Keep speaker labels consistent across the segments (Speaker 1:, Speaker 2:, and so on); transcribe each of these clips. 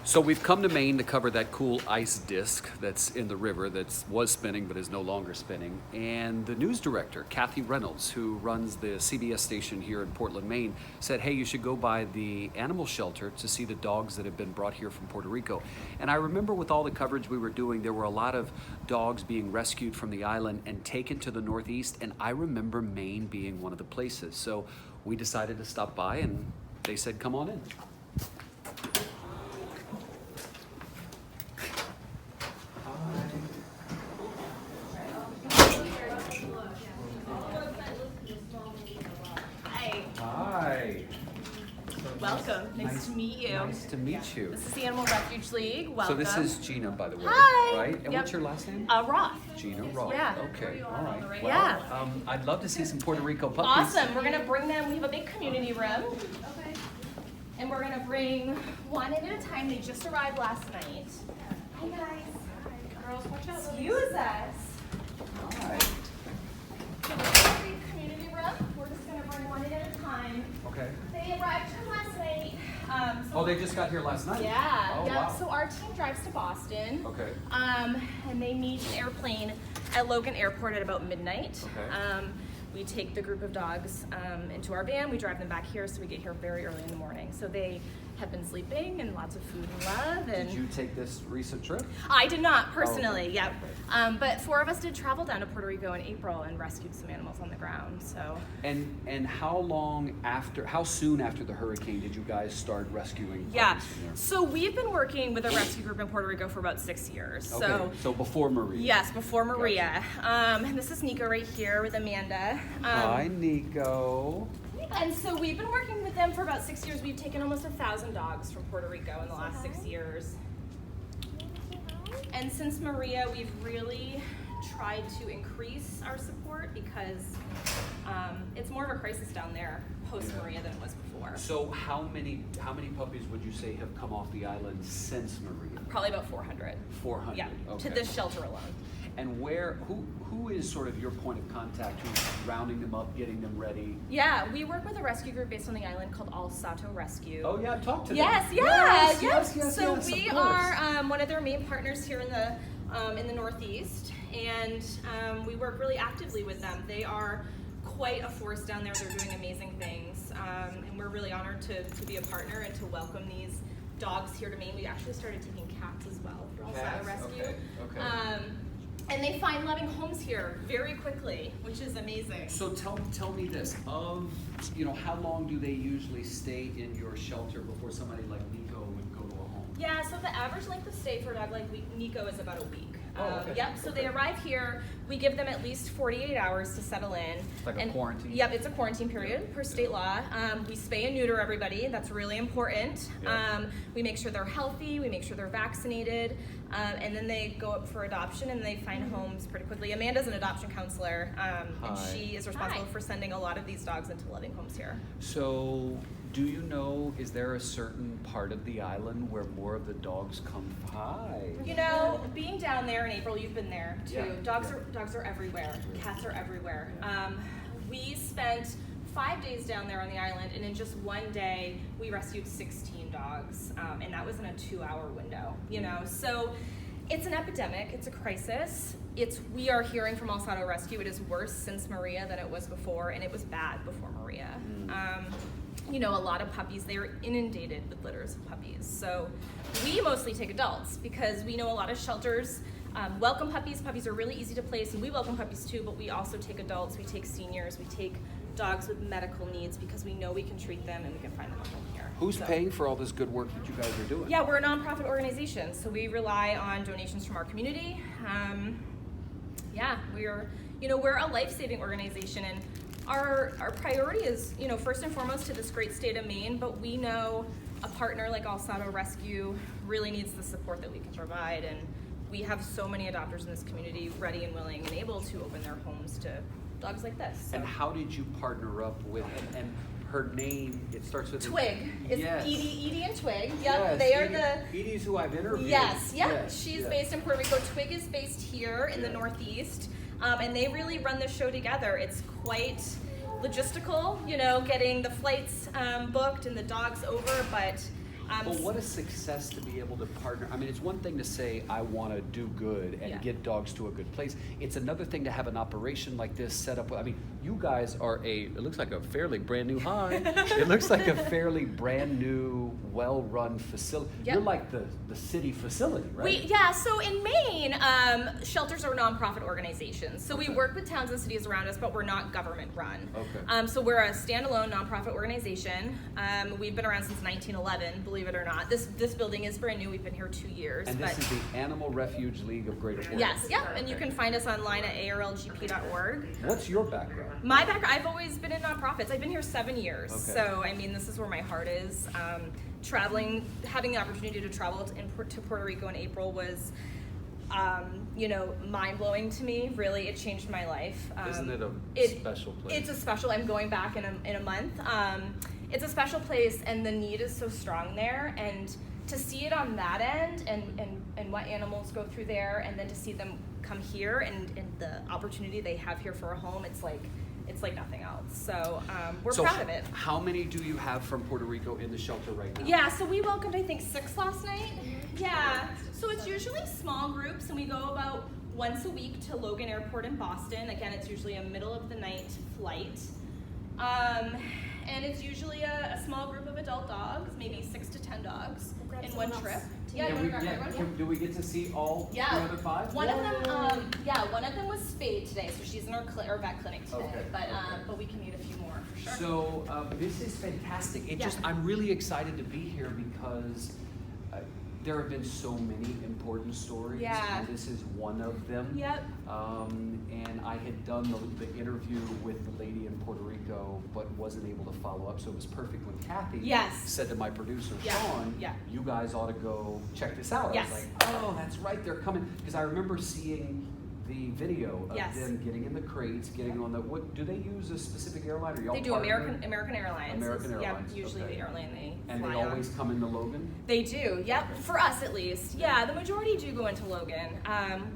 Speaker 1: So we've come to Maine to cover that cool ice disc that's in the river that was spinning but is no longer spinning. And the news director, Kathy Reynolds, who runs the CBS station here in Portland, Maine, said, hey, you should go by the animal shelter to see the dogs that have been brought here from Puerto Rico. And I remember with all the coverage we were doing, there were a lot of dogs being rescued from the island and taken to the Northeast. And I remember Maine being one of the places. So we decided to stop by and they said, come on in. Hi.
Speaker 2: Welcome. Nice to meet you.
Speaker 1: Nice to meet you.
Speaker 2: This is the Animal Refuge League. Welcome.
Speaker 1: So this is Gina, by the way,
Speaker 2: Hi.
Speaker 1: right? And
Speaker 2: Yep.
Speaker 1: what's your last name?
Speaker 2: Roth.
Speaker 1: Gina Roth.
Speaker 2: Yeah.
Speaker 1: Okay. All right. Well,
Speaker 2: Yeah.
Speaker 1: I'd love to see some Puerto Rico puppies.
Speaker 2: Awesome. We're going to bring them. We have a big community room. Okay. And we're going to bring one at a time. They just arrived last night. Hi, guys. Hi. Girls, watch out. Excuse us.
Speaker 1: Hi.
Speaker 2: So this is a big community room. We're just going to bring one at a time.
Speaker 1: Okay.
Speaker 2: They arrived here last night.
Speaker 1: Oh, they just got here last night?
Speaker 2: Yeah.
Speaker 1: Oh,
Speaker 2: yeah.
Speaker 1: wow.
Speaker 2: So our team drives to Boston.
Speaker 1: Okay.
Speaker 2: And they meet an airplane at Logan Airport at about midnight.
Speaker 1: Okay.
Speaker 2: We take the group of dogs into our van. We drive them back here, so we get here very early in the morning. So they have been sleeping and lots of food and love. And
Speaker 1: Did you take this recent trip?
Speaker 2: I did not personally.
Speaker 1: Oh, okay.
Speaker 2: Yep. But 4 of us did travel down to Puerto Rico in April and rescued some animals on the ground. So.
Speaker 1: And how soon after the hurricane did you guys start rescuing
Speaker 2: Yeah.
Speaker 1: puppies from there?
Speaker 2: So we've been working with a rescue group in Puerto Rico for about 6 years.
Speaker 1: Okay. So before Maria.
Speaker 2: Yes, before Maria. And this is Nico right here with Amanda.
Speaker 1: Hi, Nico.
Speaker 2: And so we've been working with them for about 6 years. We've taken almost 1,000 dogs from Puerto Rico in the last 6 years. And since Maria, we've really tried to increase our support because it's more of a crisis down there post-Maria than it was before.
Speaker 1: So how many puppies would you say have come off the island since Maria?
Speaker 2: Probably about 400.
Speaker 1: 400.
Speaker 2: Yeah,
Speaker 1: Okay.
Speaker 2: to this shelter alone.
Speaker 1: And who is sort of your point of contact? Who's rounding them up, getting them ready?
Speaker 2: Yeah, we work with a rescue group based on the island called Al Sato Rescue.
Speaker 1: Oh yeah, talk to them.
Speaker 2: Yes,
Speaker 1: Yes.
Speaker 2: So
Speaker 1: yes,
Speaker 2: we
Speaker 1: of course.
Speaker 2: are one of their main partners here in the Northeast, and we work really actively with them. They are quite a force down there. They're doing amazing things, and we're really honored to be a partner and to welcome these dogs here to Maine. We actually started taking cats as well for Al Sato Rescue.
Speaker 1: Okay.
Speaker 2: And they find loving homes here very quickly, which is amazing.
Speaker 1: So tell me this, how long do they usually stay in your shelter before somebody like Nico would go to a home?
Speaker 2: Yeah, so the average length of stay for a dog like Nico is about a week.
Speaker 1: Oh, okay.
Speaker 2: Yep, so they arrive here, we give them at least 48 hours to settle in.
Speaker 1: Like a quarantine?
Speaker 2: Yep, it's a quarantine period per state law. We spay and neuter everybody, that's really important.
Speaker 1: Yeah.
Speaker 2: We make sure they're healthy, we make sure they're vaccinated, and then they go up for adoption and they find homes pretty quickly. Amanda's an adoption counselor, and she is responsible for sending a lot of these dogs into loving homes here.
Speaker 1: So, do you know, is there a certain part of the island where more of the dogs come? Hi.
Speaker 2: You know, being down there in April, you've been there too.
Speaker 1: Yeah.
Speaker 2: Dogs are everywhere. Cats are everywhere. We spent 5 days down there on the island, and in just one day, we rescued 16 dogs, and that was in a 2-hour window. You know, so it's an epidemic. It's a crisis. We are hearing from Al Sato Rescue. It is worse since Maria than it was before, and it was bad before Maria. A lot of puppies, they are inundated with litters of puppies. So we mostly take adults because we know a lot of shelters welcome puppies. Puppies are really easy to place, and we welcome puppies too, but we also take adults, we take seniors, we take dogs with medical needs because we know we can treat them and we can find them a home here.
Speaker 1: Who's paying for all this good work that you guys are doing?
Speaker 2: Yeah, we're a nonprofit organization, so we rely on donations from our community. We're a life-saving organization, and our priority is, first and foremost to this great state of Maine, but we know a partner like Al Sato Rescue really needs the support that we can provide, and we have so many adopters in this community ready and willing and able to open their homes to dogs like this. So.
Speaker 1: And how did you partner up with, and her name, it starts with
Speaker 2: Twig. It's
Speaker 1: yes.
Speaker 2: Edie and Twig. Yep,
Speaker 1: Yes,
Speaker 2: they are
Speaker 1: Edie's who I've interviewed.
Speaker 2: Yes, she's based in Puerto Rico. Twig is based here in the Northeast, and they really run the show together. It's quite logistical, getting the flights booked and the dogs over, but
Speaker 1: But what a success to be able to partner. I mean, it's one thing to say, I want to do good and get dogs to a good place. It's another thing to have an operation like this set up. I mean, you guys are it looks like a fairly brand new, it looks like a fairly brand new, well-run facility.
Speaker 2: Yep.
Speaker 1: You're like the city facility, right?
Speaker 2: So in Maine, shelters are nonprofit organizations. So we work with towns and cities around us, but we're not government run.
Speaker 1: Okay.
Speaker 2: So we're a standalone nonprofit organization. We've been around since 1911, believe it or not. This building is brand new. We've been here 2 years.
Speaker 1: And this is the Animal Refuge League of Greater Puerto Rico.
Speaker 2: Yes, yep. And you can find us online at arlgp.org.
Speaker 1: What's your background?
Speaker 2: My background, I've always been in nonprofits. I've been here 7 years.
Speaker 1: Okay.
Speaker 2: So, I mean, this is where my heart is. Traveling, having the opportunity to travel to Puerto Rico in April was, mind-blowing to me. Really, it changed my life.
Speaker 1: Isn't it a special place? It's
Speaker 2: a special, I'm going back in a month. It's a special place, and the need is so strong there. And to see it on that end and what animals go through there, and then to see them come here and the opportunity they have here for a home, it's like nothing else. So we're proud of it.
Speaker 1: How many do you have from Puerto Rico in the shelter right now?
Speaker 2: Yeah, so we welcomed, I think, 6 last night. Yeah, so it's usually small groups, and we go about once a week to Logan Airport in Boston. Again, it's usually a middle of the night flight. And it's usually a small group of adult dogs, maybe 6 to 10 dogs in one trip. Yeah,
Speaker 1: do we get to see all the other 5?
Speaker 2: One of them was spayed today, so she's in our vet clinic today.
Speaker 1: Okay.
Speaker 2: But we can meet a few more for sure.
Speaker 1: So this is fantastic. I'm really excited to be here because there have been so many important stories, and this is one of them.
Speaker 2: Yep.
Speaker 1: And I had done the interview with the lady in Puerto Rico, but wasn't able to follow up. So it was perfect when Kathy said to my producer, Sean, you guys ought to go check this out.
Speaker 2: Yes.
Speaker 1: I was like, oh, that's right, they're coming. Because I remember seeing the video of them getting in the crates, getting on the, what, do they use a specific airline? Or y'all
Speaker 2: They do American Airlines.
Speaker 1: American Airlines.
Speaker 2: Yeah, usually the airline they
Speaker 1: And
Speaker 2: fly
Speaker 1: they always come into Logan?
Speaker 2: They do, yep, for us at least. Yeah, the majority do go into Logan.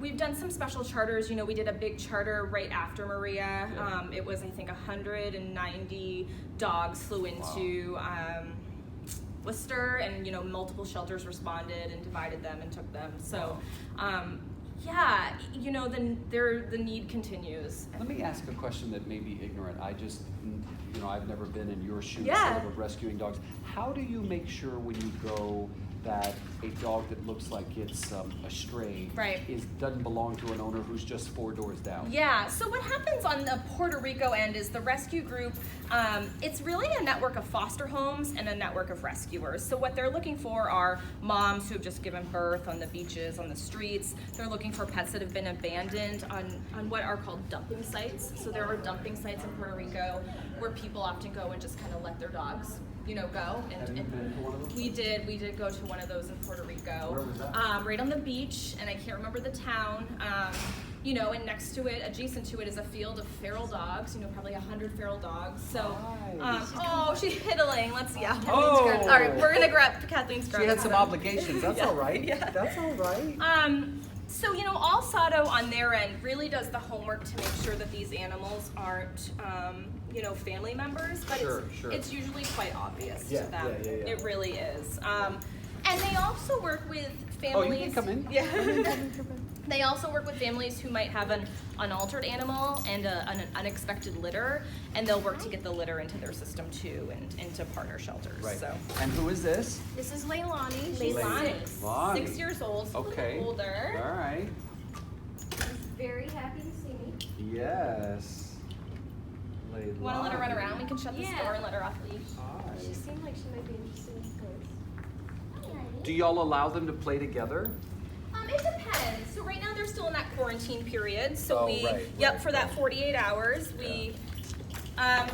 Speaker 2: We've done some special charters. We did a big charter right after Maria. It was, I think, 190 dogs flew into Worcester, and multiple shelters responded and divided them and took them. So, the need continues.
Speaker 1: Let me ask a question that may be ignorant. I've never been in your shoes
Speaker 2: Yeah.
Speaker 1: sort of rescuing dogs. How do you make sure when you go that a dog that looks like it's a stray doesn't belong to an owner who's just 4 doors down?
Speaker 2: Yeah, so what happens on the Puerto Rico end is the rescue group, it's really a network of foster homes and a network of rescuers. So what they're looking for are moms who have just given birth on the beaches, on the streets. They're looking for pets that have been abandoned on what are called dumping sites. So there are dumping sites in Puerto Rico where people often go and just kind of let their dogs go.
Speaker 1: Have you been to one of those?
Speaker 2: We did go to one of those in Puerto Rico.
Speaker 1: Where was that?
Speaker 2: Right on the beach, and I can't remember the town. And next to it, adjacent to it, is a field of feral dogs. Probably 100 feral dogs. So, she's hiddling. Let's see. Yeah.
Speaker 1: Oh.
Speaker 2: All right, we're gonna grab Kathleen's.
Speaker 1: She had some obligations. That's all right.
Speaker 2: Yeah.
Speaker 1: That's all right.
Speaker 2: So, All Sado on their end really does the homework to make sure that these animals aren't, family members, but it's usually quite obvious to them.
Speaker 1: Yeah.
Speaker 2: It really is. And they also work with families.
Speaker 1: Oh, you can come in.
Speaker 2: Yeah. They also work with families who might have an unaltered animal and an unexpected litter, and they'll work to get the litter into their system too, and into partner shelters.
Speaker 1: Right.
Speaker 2: So.
Speaker 1: And who is this?
Speaker 2: This is Leilani.
Speaker 1: Leilani.
Speaker 2: 6 years old. So
Speaker 1: Okay.
Speaker 2: A little older.
Speaker 1: All right.
Speaker 3: She's very happy to see me.
Speaker 1: Yes. Leilani.
Speaker 2: Want to let her run around? We can shut this door and let her off leash.
Speaker 1: Hi.
Speaker 3: She seemed like she might be interested in sports.
Speaker 1: Do y'all allow them to play together?
Speaker 2: It depends. So right now they're still in that quarantine period. So for that 48 hours, we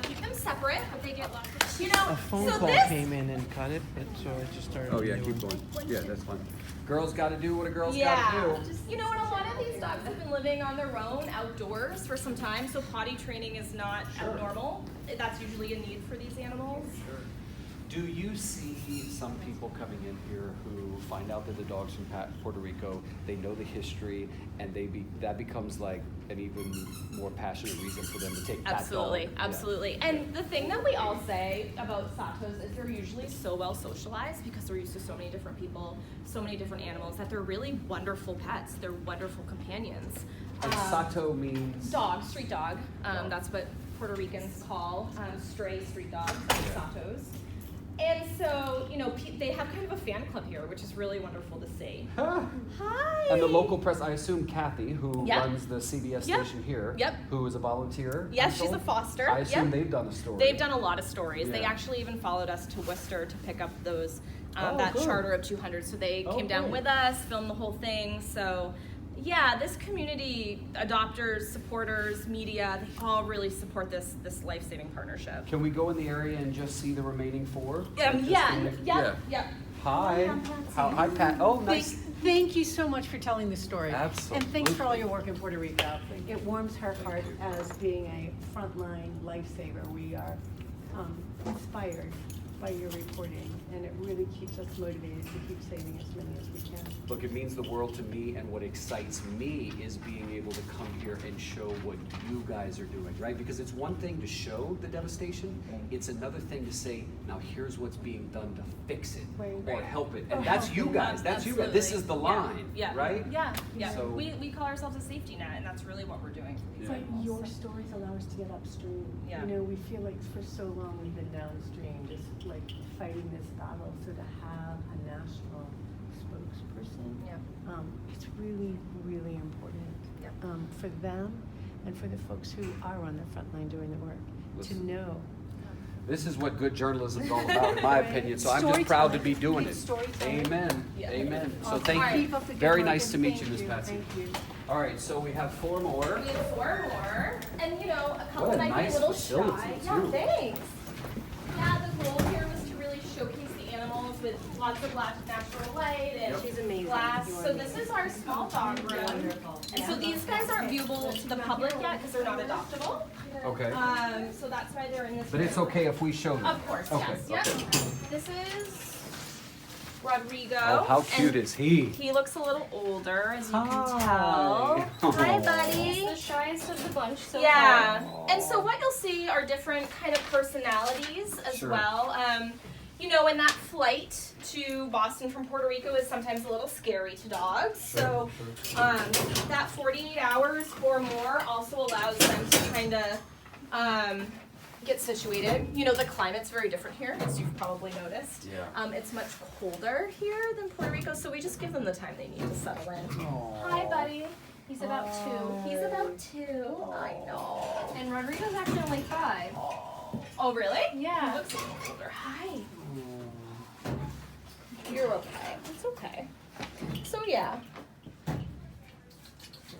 Speaker 2: keep them separate, but they get lots of,
Speaker 4: A phone call came in and cut it, so I just started.
Speaker 1: Oh yeah,
Speaker 4: a new
Speaker 1: keep
Speaker 4: one.
Speaker 1: going. Yeah, that's fine. Girls got to do what a girl's got to do.
Speaker 2: And a lot of these dogs have been living on their own outdoors for some time, so potty training is not abnormal. That's usually a need for these animals.
Speaker 1: Sure. Do you see some people coming in here who find out that the dog's from Puerto Rico, they know the history, and that becomes like an even more passionate reason for them to take that dog?
Speaker 2: Absolutely. And the thing that we all say about Satos is they're usually so well socialized because they're used to so many different people, so many different animals, that they're really wonderful pets. They're wonderful companions.
Speaker 1: And Sato means?
Speaker 2: Dog, street dog. That's what Puerto Ricans call stray street dogs, Satos. And so, they have kind of a fan club here, which is really wonderful to see.
Speaker 1: Huh.
Speaker 2: Hi.
Speaker 1: And the local press, I assume Kathy, who
Speaker 2: Yep.
Speaker 1: runs the CBS
Speaker 2: Yep.
Speaker 1: station here,
Speaker 2: Yep.
Speaker 1: who is a volunteer.
Speaker 2: Yes,
Speaker 1: consul.
Speaker 2: she's a foster.
Speaker 1: I assume
Speaker 2: Yep.
Speaker 1: they've done a story.
Speaker 2: They've done a lot of stories. They
Speaker 1: Yeah.
Speaker 2: actually even followed us to Worcester to pick up those
Speaker 1: Oh,
Speaker 2: that
Speaker 1: good.
Speaker 2: charter of 200. So they
Speaker 1: Oh,
Speaker 2: came down
Speaker 1: good.
Speaker 2: with us, filmed the whole thing. So yeah, this community, adopters, supporters, media, they all really support this life-saving partnership.
Speaker 1: Can we go in the area and just see the remaining 4?
Speaker 2: Yeah.
Speaker 1: Hi. Hi, Pat. Oh, nice.
Speaker 5: Thank you so much for telling the story.
Speaker 1: Absolutely.
Speaker 5: And thanks for all your work in Puerto Rico. It warms her heart as being a frontline lifesaver. We are inspired by your reporting, and it really keeps us motivated to keep saving as many as we can.
Speaker 1: Look, it means the world to me, and what excites me is being able to come here and show what you guys are doing, right? Because it's one thing to show the devastation, it's another thing to say, now here's what's being done to fix it or help it. And that's you guys, that's you guys. This is the line, right?
Speaker 2: Yeah.
Speaker 1: So-
Speaker 2: We call ourselves a safety net, and that's really what we're doing for these
Speaker 5: But
Speaker 2: animals.
Speaker 5: your stories allow us to get upstream.
Speaker 2: Yeah.
Speaker 5: We feel like for so long we've been downstream, just like fighting this battle. So to have a national spokesperson, it's really, really important for them and for the folks who are on the front line doing the work to know.
Speaker 1: This is what good journalism is all about, in my opinion, so I'm just proud to be doing it. Amen, amen. So thank you. Very nice to meet you, Ms. Patsy.
Speaker 5: Thank you.
Speaker 1: All right, so we have 4 more.
Speaker 2: We have 4 more, and a couple
Speaker 1: What a
Speaker 2: might
Speaker 1: nice
Speaker 2: be a little
Speaker 1: facility,
Speaker 2: shy.
Speaker 1: too.
Speaker 2: Yeah, thanks. Yeah, the goal here was to really showcase the animals with lots of natural light and
Speaker 5: She's amazing.
Speaker 2: glass.
Speaker 5: You are
Speaker 2: So this is our small dog room.
Speaker 5: Wonderful.
Speaker 2: And so these guys aren't viewable to the public yet because they're not adoptable.
Speaker 1: Okay.
Speaker 2: So that's why they're in this
Speaker 1: But it's
Speaker 2: room.
Speaker 1: okay if we show them.
Speaker 2: Of course,
Speaker 1: Okay,
Speaker 2: yes.
Speaker 1: okay.
Speaker 2: Yep. This is Rodrigo.
Speaker 1: Oh, how cute
Speaker 2: and
Speaker 1: is he?
Speaker 2: He looks a little older, as you can
Speaker 1: Hi.
Speaker 2: tell. Hi,
Speaker 1: Oh.
Speaker 2: buddy.
Speaker 3: He's the shyest of the bunch so
Speaker 2: Yeah,
Speaker 3: far.
Speaker 2: and so what you'll see are different kind of personalities as
Speaker 1: Sure.
Speaker 2: well. And that flight to Boston from Puerto Rico is sometimes a little scary to dogs. So that 48 hours or more also allows them to kind of get situated. The climate's very different here, as you've probably noticed.
Speaker 1: Yeah.
Speaker 2: It's much colder here than Puerto Rico, so we just give them the time they need to settle in.
Speaker 1: Aw.
Speaker 2: Hi, buddy. He's about 2. He's about 2. I know.
Speaker 3: And Rodrigo's actually only 5.
Speaker 2: Oh, really?
Speaker 3: Yeah.
Speaker 2: He looks a little older. Hi. You're okay. It's okay. So, yeah.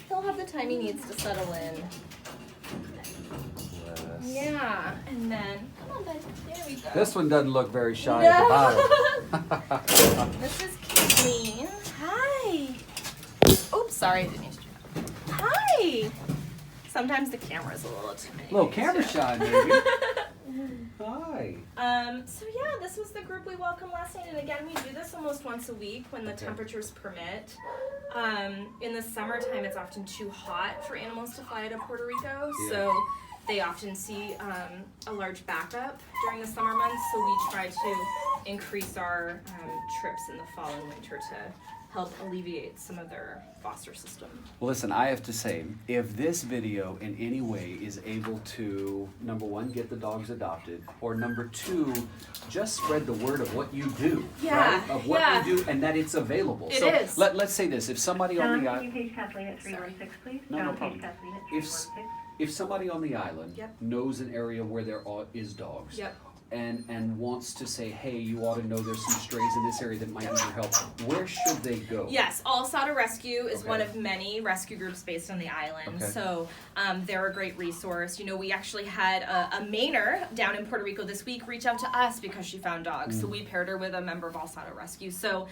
Speaker 2: He'll have the time he needs to settle in. Yeah. And then, come on, bud. There we go.
Speaker 1: This one doesn't look very shy at the
Speaker 2: No.
Speaker 1: bottom.
Speaker 2: This is Kathleen. Hi. Oops, sorry. I didn't mean to do that. Hi. Sometimes the camera's a little intimidating.
Speaker 1: Little camera
Speaker 2: too.
Speaker 1: shy, maybe. Hi.
Speaker 2: So yeah, this was the group we welcomed last night, and again, we do this almost once a week when the
Speaker 1: Okay.
Speaker 2: temperatures permit. In the summertime, it's often too hot for animals to fly out of Puerto Rico, so they often see a large backup during the summer months, so we try to increase our trips in the fall and winter to help alleviate some of their foster system.
Speaker 1: Well, listen, I have to say, if this video in any way is able to, number 1, get the dogs adopted, or number 2, just spread the word of what you do,
Speaker 2: Yeah,
Speaker 1: right? Of what
Speaker 2: yeah.
Speaker 1: you do, and that it's available.
Speaker 2: It
Speaker 1: so
Speaker 2: is.
Speaker 1: Let's say this, if somebody on the
Speaker 6: Can you
Speaker 1: island,
Speaker 6: page Kathleen at 316, please?
Speaker 1: No, no
Speaker 6: Page
Speaker 1: problem.
Speaker 6: Kathleen at
Speaker 1: If
Speaker 6: 316.
Speaker 1: if somebody on the island
Speaker 2: Yep.
Speaker 1: knows an area where there is dogs,
Speaker 2: Yep.
Speaker 1: and wants to say, hey, you ought to know there's some strays in this area that might need your help, where should they go?
Speaker 2: Yes, All Sada Rescue is
Speaker 1: Okay.
Speaker 2: one of many rescue groups based on the island.
Speaker 1: Okay.
Speaker 2: So they're a great resource. We actually had a Mainer down in Puerto Rico this week reach out to us because she found dogs. So we paired her with a member of All Sada Rescue. So,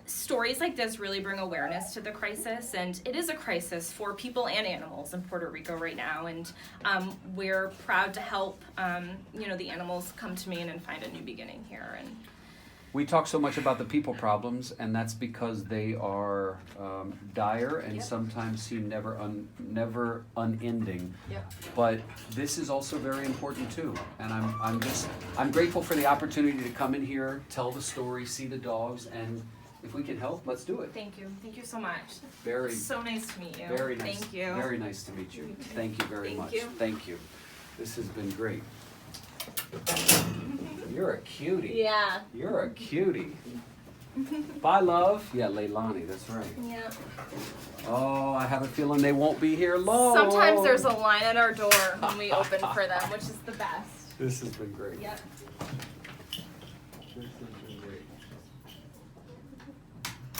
Speaker 2: stories like this really bring awareness to the crisis. And it is a crisis for people and animals in Puerto Rico right now. And we're proud to help, the animals come to Maine and find a new beginning here. And
Speaker 1: We talk so much about the people problems, and that's because they are dire and
Speaker 2: Yep.
Speaker 1: sometimes seem never unending.
Speaker 2: Yep.
Speaker 1: But this is also very important too, and I'm grateful for the opportunity to come in here, tell the story, see the dogs, and if we can help, let's do it.
Speaker 2: thank you so much.
Speaker 1: Very,
Speaker 2: So nice to meet you.
Speaker 1: very nice.
Speaker 2: Thank you.
Speaker 1: Very nice to meet you. Thank you very
Speaker 2: Thank
Speaker 1: much.
Speaker 2: you.
Speaker 1: Thank you. This has been great. You're a cutie.
Speaker 2: Yeah.
Speaker 1: You're a cutie. Bye, love. Yeah, Leilani, that's right.
Speaker 2: Yeah.
Speaker 1: Oh, I have a feeling they won't be here long.
Speaker 2: Sometimes there's a line at our door when we open for them, which is the best.
Speaker 1: This has been great.
Speaker 2: Yep.
Speaker 1: This is